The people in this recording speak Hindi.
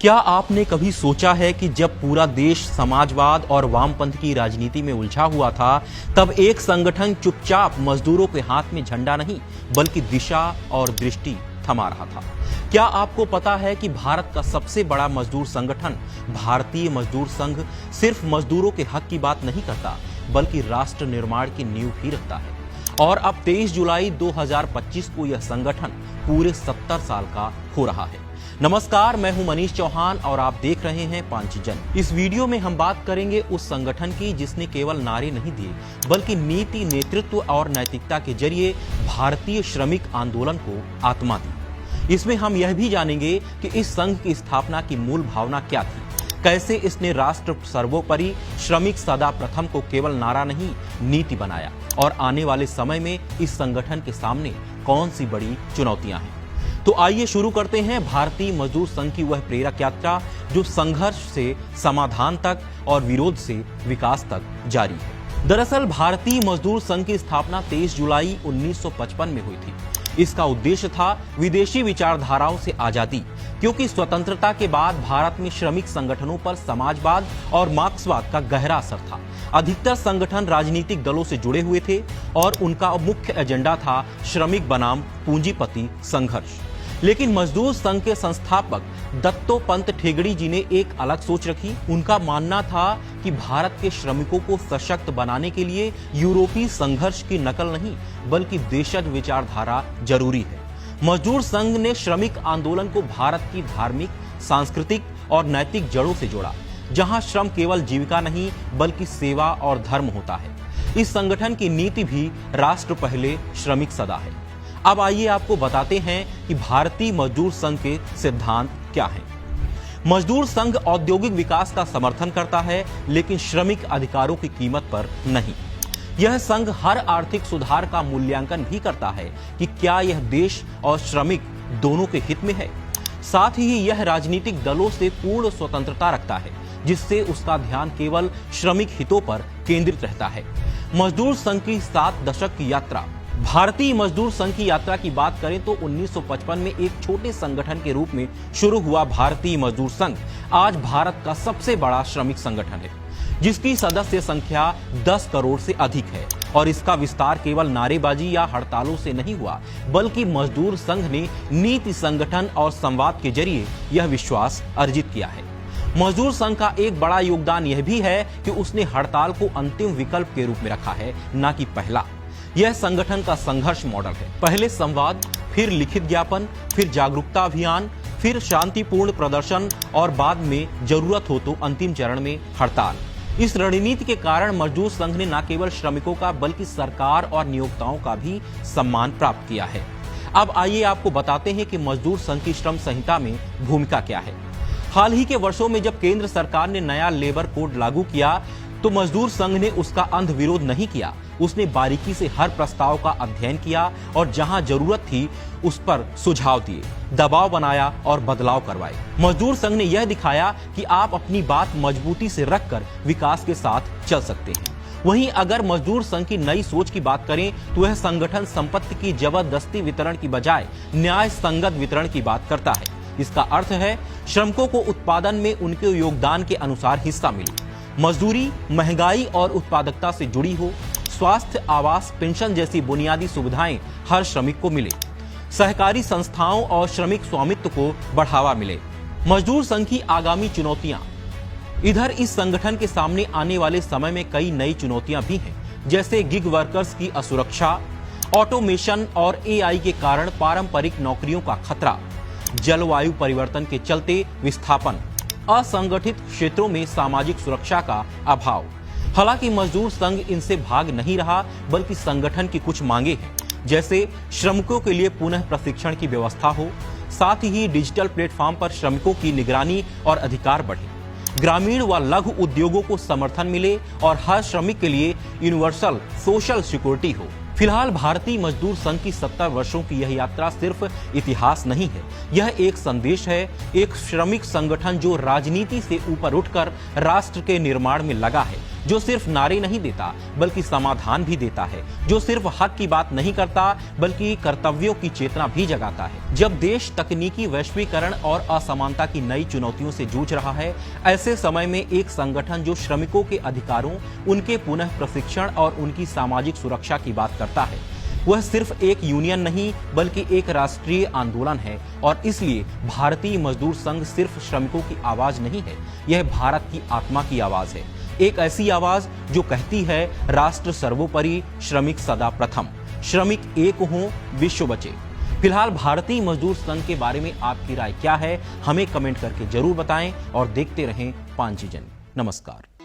क्या आपने कभी सोचा है कि जब पूरा देश समाजवाद और वामपंथ की राजनीति में उलझा हुआ था, तब एक संगठन चुपचाप मजदूरों के हाथ में झंडा नहीं बल्कि दिशा और दृष्टि थमा रहा था। क्या आपको पता है कि भारत का सबसे बड़ा मजदूर संगठन भारतीय मजदूर संघ सिर्फ मजदूरों के हक की बात नहीं करता बल्कि राष्ट्र निर्माण की नींव भी रखता है। और अब 23 जुलाई 2025 को यह संगठन पूरे 70 साल का हो रहा है। नमस्कार, मैं हूं मनीष चौहान और आप देख रहे हैं पांचजन। इस वीडियो में हम बात करेंगे उस संगठन की जिसने केवल नारे नहीं दिए बल्कि नीति, नेतृत्व और नैतिकता के जरिए भारतीय श्रमिक आंदोलन को आत्मा दी। इसमें हम यह भी जानेंगे कि इस संघ की स्थापना की मूल भावना क्या थी, कैसे इसने राष्ट्र सर्वोपरि, श्रमिक सदा प्रथम को केवल नारा नहीं नीति बनाया और आने वाले समय में इस संगठन के सामने कौन सी बड़ी चुनौतियां हैं। तो आइए शुरू करते हैं भारतीय मजदूर संघ की वह प्रेरक यात्रा जो संघर्ष से समाधान तक और विरोध से विकास तक जारी है। दरअसल भारतीय मजदूर संघ की स्थापना 23 जुलाई 1955 में हुई थी। इसका उद्देश्य था विदेशी विचारधाराओं से आजादी, क्योंकि स्वतंत्रता के बाद भारत में श्रमिक संगठनों पर समाजवाद और मार्क्सवाद का गहरा असर था। अधिकतर संगठन राजनीतिक दलों से जुड़े हुए थे और उनका मुख्य एजेंडा था श्रमिक बनाम पूंजीपति संघर्ष। लेकिन मजदूर संघ के संस्थापक दत्तोपंत ठेंगड़ी जी ने एक अलग सोच रखी। उनका मानना था कि भारत के श्रमिकों को सशक्त बनाने के लिए यूरोपीय संघर्ष की नकल नहीं बल्कि देशज विचारधारा जरूरी है। मजदूर संघ ने श्रमिक आंदोलन को भारत की धार्मिक, सांस्कृतिक और नैतिक जड़ों से जोड़ा, जहां श्रम केवल जीविका नहीं बल्कि सेवा और धर्म होता है। इस संगठन की नीति भी राष्ट्र पहले, श्रमिक सदा है। अब आइए आपको बताते हैं कि भारतीय मजदूर संघ के सिद्धांत क्या हैं। मजदूर संघ औद्योगिक विकास का समर्थन करता है लेकिन श्रमिक अधिकारों की कीमत पर नहीं। यह संघ हर आर्थिक सुधार का मूल्यांकन भी करता है कि क्या यह देश और श्रमिक दोनों के हित में है। साथ ही यह राजनीतिक दलों से पूर्ण स्वतंत्रता रखता है, जिससे उसका ध्यान केवल श्रमिक हितों पर केंद्रित रहता है। मजदूर संघ की 7 दशक की यात्रा। भारतीय मजदूर संघ की यात्रा की बात करें तो 1955 में एक छोटे संगठन के रूप में शुरू हुआ भारतीय मजदूर संघ आज भारत का सबसे बड़ा श्रमिक संगठन है, जिसकी सदस्य संख्या 10 करोड़ से अधिक है। और इसका विस्तार केवल नारेबाजी या हड़तालों से नहीं हुआ बल्कि मजदूर संघ ने नीति, संगठन और संवाद के जरिए यह विश्वास अर्जित किया है। मजदूर संघ का एक बड़ा योगदान यह भी है कि उसने हड़ताल को अंतिम विकल्प के रूप में रखा है, न कि पहला। यह संगठन का संघर्ष मॉडल है। पहले संवाद, फिर लिखित ज्ञापन, फिर जागरूकता अभियान, फिर शांतिपूर्ण प्रदर्शन और बाद में जरूरत हो तो अंतिम चरण में हड़ताल। इस रणनीति के कारण मजदूर संघ ने न केवल श्रमिकों का बल्कि सरकार और नियोक्ताओं का भी सम्मान प्राप्त किया है। अब आइए आपको बताते हैं कि मजदूर संघ की श्रम संहिता में भूमिका क्या है। हाल ही के वर्षों में जब केंद्र सरकार ने नया लेबर कोड लागू किया तो मजदूर संघ ने उसका अंध विरोध नहीं किया। उसने बारीकी से हर प्रस्ताव का अध्ययन किया और जहां जरूरत थी उस पर सुझाव दिए, दबाव बनाया और बदलाव करवाए। मजदूर संघ ने यह दिखाया कि आप अपनी बात मजबूती से रखकर विकास के साथ चल सकते हैं। वहीं अगर मजदूर संघ की नई सोच की बात करें तो वह संगठन संपत्ति की जबरदस्ती वितरण की बजाय न्याय संगत वितरण की बात करता है। इसका अर्थ है श्रमिकों को उत्पादन में उनके योगदान के अनुसार हिस्सा मिले। मजदूरी महंगाई और उत्पादकता से जुड़ी हो। स्वास्थ्य, आवास, पेंशन जैसी बुनियादी सुविधाएं हर श्रमिक को मिले। सहकारी संस्थाओं और श्रमिक स्वामित्व को बढ़ावा मिले। मजदूर संघ की आगामी चुनौतियां। इधर इस संगठन के सामने आने वाले समय में कई नई चुनौतियां भी हैं, जैसे गिग वर्कर्स की असुरक्षा, ऑटोमेशन और एआई के कारण पारंपरिक नौकरियों का खतरा, जलवायु परिवर्तन के चलते विस्थापन, असंगठित क्षेत्रों में सामाजिक सुरक्षा का अभाव। हालांकि मजदूर संघ इनसे भाग नहीं रहा बल्कि संगठन की कुछ मांगे हैं, जैसे श्रमिकों के लिए पुनः प्रशिक्षण की व्यवस्था हो, साथ ही डिजिटल प्लेटफॉर्म पर श्रमिकों की निगरानी और अधिकार बढ़े, ग्रामीण व लघु उद्योगों को समर्थन मिले और हर श्रमिक के लिए यूनिवर्सल सोशल सिक्योरिटी हो। फिलहाल भारतीय मजदूर संघ की 70 वर्षों की यह यात्रा सिर्फ इतिहास नहीं है, यह एक संदेश है। एक श्रमिक संगठन जो राजनीति से ऊपर उठकर राष्ट्र के निर्माण में लगा है, जो सिर्फ नारे नहीं देता बल्कि समाधान भी देता है, जो सिर्फ हक की बात नहीं करता बल्कि कर्तव्यों की चेतना भी जगाता है। जब देश तकनीकी वैश्वीकरण और असमानता की नई चुनौतियों से जूझ रहा है, ऐसे समय में एक संगठन जो श्रमिकों के अधिकारों, उनके पुनः प्रशिक्षण और उनकी सामाजिक सुरक्षा की बात करता है, वह सिर्फ एक यूनियन नहीं बल्कि एक राष्ट्रीय आंदोलन है। और इसलिए भारतीय मजदूर संघ सिर्फ श्रमिकों की आवाज नहीं है, यह भारत की आत्मा की आवाज है। एक ऐसी आवाज जो कहती है, राष्ट्र सर्वोपरि, श्रमिक सदा प्रथम, श्रमिक एक हों, विश्व बचे। फिलहाल भारतीय मजदूर संघ के बारे में आपकी राय क्या है, हमें कमेंट करके जरूर बताएं और देखते रहें 5G जन। नमस्कार।